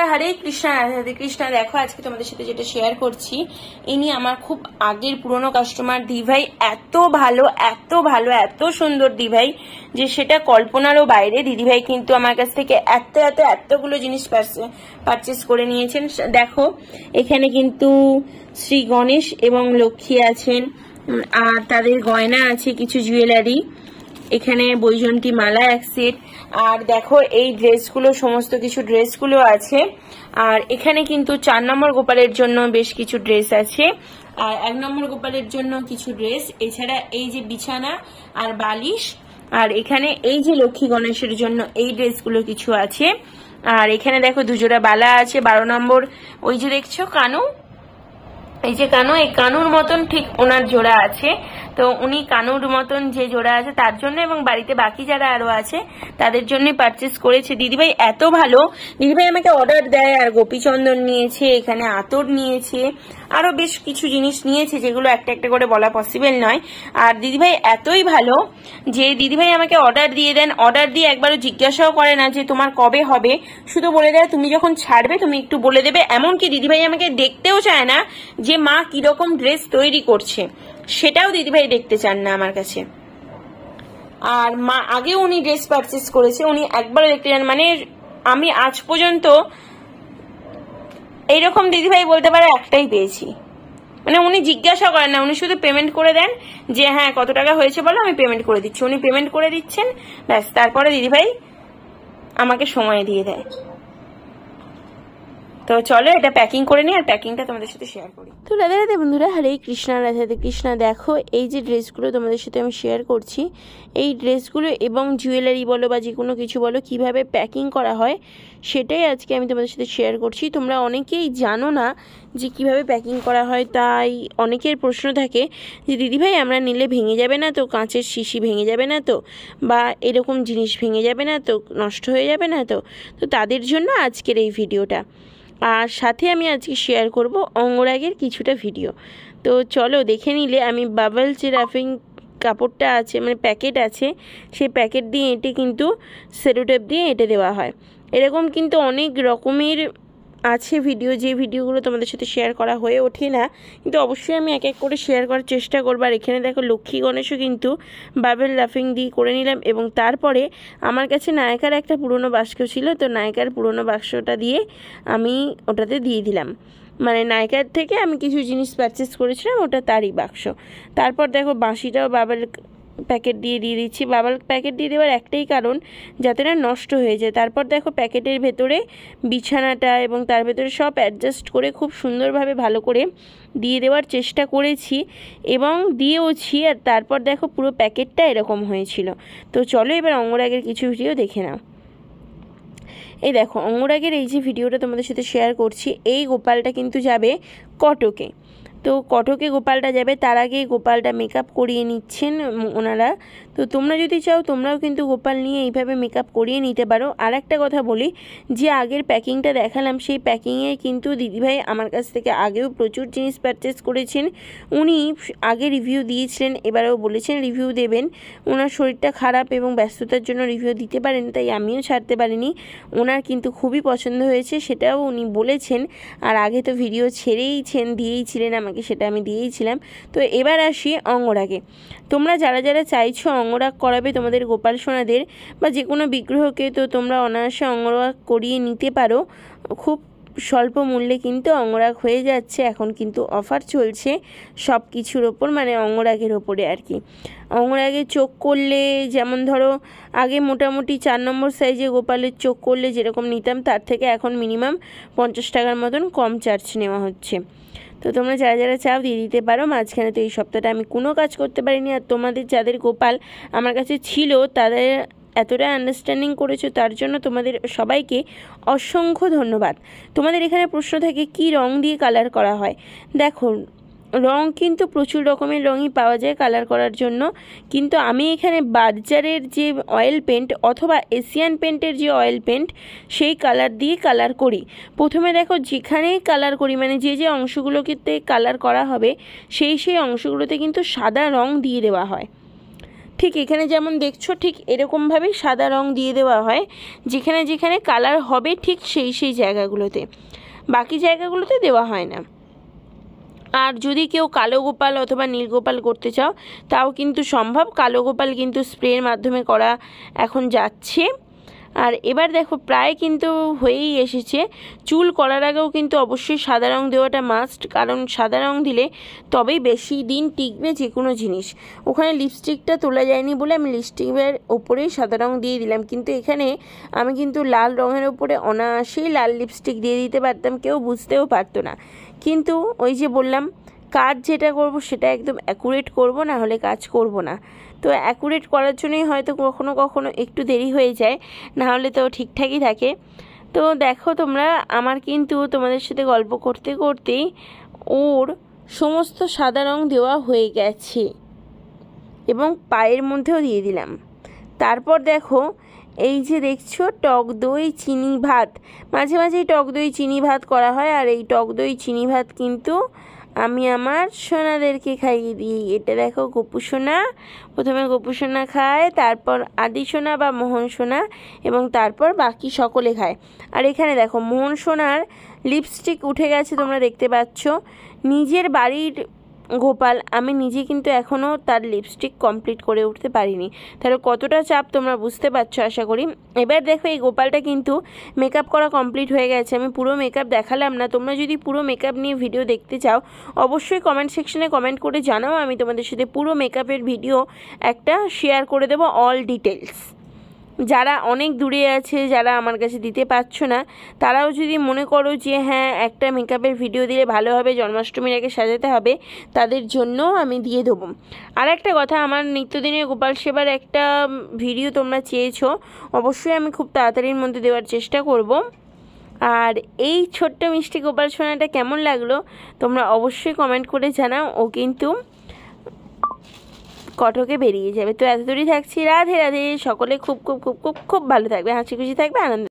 বন্ধুরা, হরে কৃষ্ণা, রাধে কৃষ্ণা। দেখো আজকে তোমাদের সাথে যেটা শেয়ার করছি, ইনি আমার খুব আগের পুরনো কাস্টমার। দিভাই এত ভালো, এত ভালো, এত সুন্দর দিভাই যে সেটা কল্পনারও বাইরে। দিদিভাই কিন্তু আমার কাছ থেকে এতগুলো জিনিস পারচেস করে নিয়েছেন। দেখো এখানে কিন্তু শ্রী গণেশ এবং লক্ষ্মী আছেন, আর তাদের গয়না আছে, কিছু জুয়েলারি, এখানে বৈজন্তী মালা এক সেট, আর দেখো এই ড্রেসগুলো, সমস্ত কিছু ড্রেসগুলো আছে। আর এখানে কিন্তু 4 নম্বর গোপালের জন্য বেশ কিছু ড্রেস আছে, আর 1 নম্বর গোপালের জন্য কিছু ড্রেস, এছাড়া এই যে বিছানা আর বালিশ, আর এখানে এই যে লক্ষ্মী গণেশের জন্য এই ড্রেসগুলো কিছু আছে। আর এখানে দেখো দুজোড়া বালা আছে, 12 নম্বর, ওই যে দেখছো কানু, এই যে কানু, এই কানুর মতন ঠিক ওনার জোড়া আছে। তো উনি কানুর মতন যে জোড়া আছে তার জন্য এবং বাড়িতে বাকি যারা আরো আছে তাদের জন্য পারচেস করেছে। দিদিভাই এত ভালো, দিদিভাই আমাকে অর্ডার দেয়, আর গোপীচন্দন নিয়েছে, এখানে আতর নিয়েছে, আরো বেশ কিছু জিনিস নিয়েছে যেগুলো একটা একটা করে বলা পসিবল নয়। আর দিদিভাই এতই ভালো যে দিদিভাই আমাকে অর্ডার দিয়ে দেন, অর্ডার দিয়ে একবারও জিজ্ঞাসাও করে না যে তোমার কবে হবে, শুধু বলে দেয় তুমি যখন ছাড়বে তুমি একটু বলে দেবে। এমনকি দিদিভাই আমাকে দেখতেও চায় না যে মা কিরকম ড্রেস তৈরি করছে, সেটাও দিদিভাই দেখতে চান না আমার কাছে। আর মা আগেও উনি ড্রেস পারচেস করেছে, উনি একবারও দেখতে চান, মানে আমি আজ পর্যন্ত এইরকম দিদিভাই বলতে পারে একটাই পেয়েছি। মানে উনি জিজ্ঞাসা করেন না, উনি শুধু পেমেন্ট করে দেন যে হ্যাঁ কত টাকা হয়েছে বলো, আমি পেমেন্ট করে দিচ্ছি। উনি পেমেন্ট করে দিচ্ছেন, ব্যাস, তারপরে দিদিভাই আমাকে সময় দিয়ে দেয়। তো চলো এটা প্যাকিং করে নিই, আর প্যাকিংটা তোমাদের সাথে শেয়ার করি। তো রাধে রাধে বন্ধুরা, হরে কৃষ্ণা, রাধে কৃষ্ণা। দেখো এই যে ড্রেসগুলো তোমাদের সাথে আমি শেয়ার করছি, এই ড্রেসগুলো এবং জুয়েলারি বলো বা যে কোনো কিছু বলো কিভাবে প্যাকিং করা হয় সেটাই আজকে আমি তোমাদের সাথে শেয়ার করছি। তোমরা অনেকেই জানো না যে কিভাবে প্যাকিং করা হয়, তাই অনেকের প্রশ্ন থাকে যে দিদিভাই আমরা নিলে ভেঙে যাবে না তো, কাঁচের শিশি ভেঙে যাবে না তো, বা এরকম জিনিস ভেঙে যাবে না তো, নষ্ট হয়ে যাবে না তো। তো তাদের জন্য আজকের এই ভিডিওটা, আর সাথে আমি আজকে শেয়ার করব অঙ্গরাগের কিছুটা ভিডিও। তো চলো দেখে নিলে। আমি বাবল যে রাফিং কাপড়টা আছে, মানে প্যাকেট আছে, সেই প্যাকেট দিয়ে এঁটে কিন্তু সেলোটেপ দিয়ে এঁটে দেওয়া হয়। এরকম কিন্তু অনেক রকমের আছে ভিডিও, যে ভিডিওগুলো তোমাদের সাথে শেয়ার করা হয়ে ওঠে না, কিন্তু অবশ্যই আমি এক এক করে শেয়ার করার চেষ্টা করবো। আর এখানে দেখো লক্ষ্মী গণেশও কিন্তু বাবেল লাফিং দিয়ে করে নিলাম, এবং তারপরে আমার কাছে নায়িকার একটা পুরনো বাক্স ছিল, তো নায়িকার পুরনো বাক্সটা দিয়ে আমি ওটাতে দিয়ে দিলাম, মানে নায়িকার থেকে আমি কিছু জিনিস পারচেস করেছিলাম, ওটা তারই বাক্স। তারপর দেখো বাঁশিটাও বাবেল প্যাকেট দিয়ে দিচ্ছি। বাবেল প্যাকেট দিয়ে দেওয়ার একটাই কারণ, যাতে না নষ্ট হয়ে যায়। তারপর দেখো প্যাকেটের ভেতরে বিছানাটা এবং তার ভেতরে সব অ্যাডজাস্ট করে খুব সুন্দরভাবে ভালো করে দিয়ে দেওয়ার চেষ্টা করেছি এবং দিয়েওছি। আর তারপর দেখো পুরো প্যাকেটটা এরকম হয়েছিল। তো চলো এবার অঙ্গরাগের কিছু ভিডিও দেখে নাও। এই দেখো অঙ্গরাগের এই যে ভিডিওটা তোমাদের সাথে শেয়ার করছি, এই গোপালটা কিন্তু যাবে কটকে। তো কটকে গোপালটা যাবে, তার আগে গোপালটা মেকআপ করিয়ে নিচ্ছেন ওনারা। তো তোমরা যদি চাও তোমরাও কিন্তু গোপাল নিয়ে এইভাবে মেকআপ করিয়ে নিতে পারো। আর একটা কথা বলি, যে আগের প্যাকিংটা দেখালাম সেই প্যাকিংয়ে কিন্তু দিদিভাই আমার কাছ থেকে আগেও প্রচুর জিনিস পারচেস করেছেন। উনি আগে রিভিউ দিয়েছিলেন, এবারেও বলেছেন রিভিউ দেবেন। ওনার শরীরটা খারাপ এবং ব্যস্ততার জন্য রিভিউ দিতে পারেন, তাই আমিও ছাড়তে পারিনি। ওনার কিন্তু খুবই পছন্দ হয়েছে, সেটাও উনি বলেছেন। আর আগে তো ভিডিও দিয়েইছিলেন আমাকে, সেটা আমি দিয়েইছিলাম। তো এবার আসি অঙ্গরাগে। তোমরা যারা যারা চাইছো অঙ্গরাগ করাবে তোমাদের গোপাল সোনাদের বা যে কোনো বিগ্রহকে, তো তোমরা অনায়াসে অঙ্গরাগ করিয়ে নিতে পারো। খুব স্বল্প মূল্যে কিন্তু অঙ্গরাগ হয়ে যাচ্ছে, এখন কিন্তু অফার চলছে সব কিছুর ওপর, মানে অঙ্গরাগের ওপরে আর কি। অঙ্গরাগে চোখ করলে, যেমন ধরো আগে মোটামুটি 4 নম্বর সাইজে গোপালের চোখ করলে যেরকম নিতাম, তার থেকে এখন মিনিমাম 50 টাকার মতন কম চার্জ নেওয়া হচ্ছে। তো তোমরা যারা যারা চাও দিয়ে দিতে পারো। মাঝখানে তো এই সপ্তাহটা আমি কোনো কাজ করতে পারিনি, আর তোমাদের যাদের গোপাল আমার কাছে ছিল তাদের এতটা আন্ডারস্ট্যান্ডিং করেছো, তার জন্য তোমাদের সবাইকে অসংখ্য ধন্যবাদ। তোমাদের এখানে প্রশ্ন থাকে কি রং দিয়ে কালার করা হয়। দেখো রং কিন্তু প্রচুর রকমের রঙই পাওয়া যায় কালার করার জন্য, কিন্তু আমি এখানে বার্জারের যে অয়েল পেন্ট অথবা এশিয়ান পেন্টের যে অয়েল পেন্ট সেই কালার দিয়ে কালার করি। প্রথমে দেখো যেখানেই কালার করি, মানে যে যে অংশগুলোতে কালার করা হবে সেই অংশগুলোতে কিন্তু সাদা রং দিয়ে দেওয়া হয়, ঠিক এখানে যেমন দেখছো ঠিক এরকমভাবেই সাদা রং দিয়ে দেওয়া হয়, যেখানে যেখানে কালার হবে ঠিক সেই জায়গাগুলোতে, বাকি জায়গাগুলোতে দেওয়া হয় না। আর যদি কেউ কালো গোপাল অথবা নীল গোপাল করতে চাও তাও কিন্তু সম্ভব। কালো গোপাল কিন্তু স্প্রের মাধ্যমে করা এখন যাচ্ছে। আর এবার দেখো প্রায় কিন্তু হয়েই এসেছে। চুল করার আগেও কিন্তু অবশ্যই সাদা রং দেওয়াটা মাস্ট, কারণ সাদা রং দিলে তবেই বেশি দিন টিকবে যে কোনো জিনিস। ওখানে লিপস্টিকটা তোলা যায়নি বলে আমি লিপস্টিকের ওপরেই সাদা রং দিয়ে দিলাম, কিন্তু এখানে আমি কিন্তু লাল রঙের ওপরে অনায়াসেই লাল লিপস্টিক দিয়ে দিতে পারতাম, কেউ বুঝতেও পারতো না। কিন্তু ওই যে বললাম, কাজ যেটা করব সেটা একদম অ্যাকুরেট করব, না হলে কাজ করব না। তো অ্যাকুরেট করার জন্যই হয়তো কখনো কখনো একটু দেরি হয়ে যায়, না হলে তো ঠিকঠাকই থাকে। তো দেখো তোমরা, আমার কিন্তু তোমাদের সাথে গল্প করতে করতেই ওর সমস্ত সাদা রং দেওয়া হয়ে গেছে এবং পায়ের মধ্যেও দিয়ে দিলাম। তারপর দেখো এই যে দেখছো টক দই চিনি ভাত, মাঝে মাঝেই টক দই চিনি ভাত করা হয়, আর এই টক দই চিনি ভাত কিন্তু আমি আমার সোনাদেরকে খাইয়ে দিই। এটা দেখো গপু সোনা, প্রথমে গপু সোনা খায়, তারপর আদি সোনা বা মোহন সোনা, এবং তারপর বাকি সকলে খায়। আর এখানে দেখো মোহন সোনার লিপস্টিক উঠে গেছে, তোমরা দেখতে পাচ্ছ। নিজের বাড়ির গোপাল, আমি নিজে কিন্তু এখনও তার লিপস্টিক কমপ্লিট করে উঠতে পারিনি, তাহলে কতটা চাপ তোমরা বুঝতে পারছো আশা করি। এবার দেখো এই গোপালটা কিন্তু মেকআপ করা কমপ্লিট হয়ে গেছে, আমি পুরো মেকআপ দেখালাম না। তোমরা যদি পুরো মেকআপ নিয়ে ভিডিও দেখতে চাও অবশ্যই কমেন্ট সেকশনে কমেন্ট করে জানাও, আমি তোমাদের সাথে পুরো মেকআপের ভিডিও একটা শেয়ার করে দেবো, অল ডিটেলস। যারা অনেক দূরে আছে, যারা আমার কাছে দিতে পারছো না, তারাও যদি মনে করো যে হ্যাঁ একটা মেকআপের ভিডিও দিলে ভালো হবে, জন্মাষ্টমীর আগে সাজাতে হবে, তাদের জন্যও আমি দিয়ে দেবো। আর একটা কথা, আমার নিত্যদিনের গোপাল সেবার একটা ভিডিও তোমরা চেয়েছো, অবশ্যই আমি খুব তাড়াতাড়ির মধ্যে দেওয়ার চেষ্টা করব। আর এই ছোট্ট মিষ্টি গোপাল সোনাটা কেমন লাগলো তোমরা অবশ্যই কমেন্ট করে জানাও। ও কিন্তু কটকে বেরিয়ে যাবে। তো এত দূরই থাকছি, রাধে রাধে। সকলে খুব খুব খুব খুব খুব ভালো থাকবে, হাসি খুশি থাকবে, আনন্দ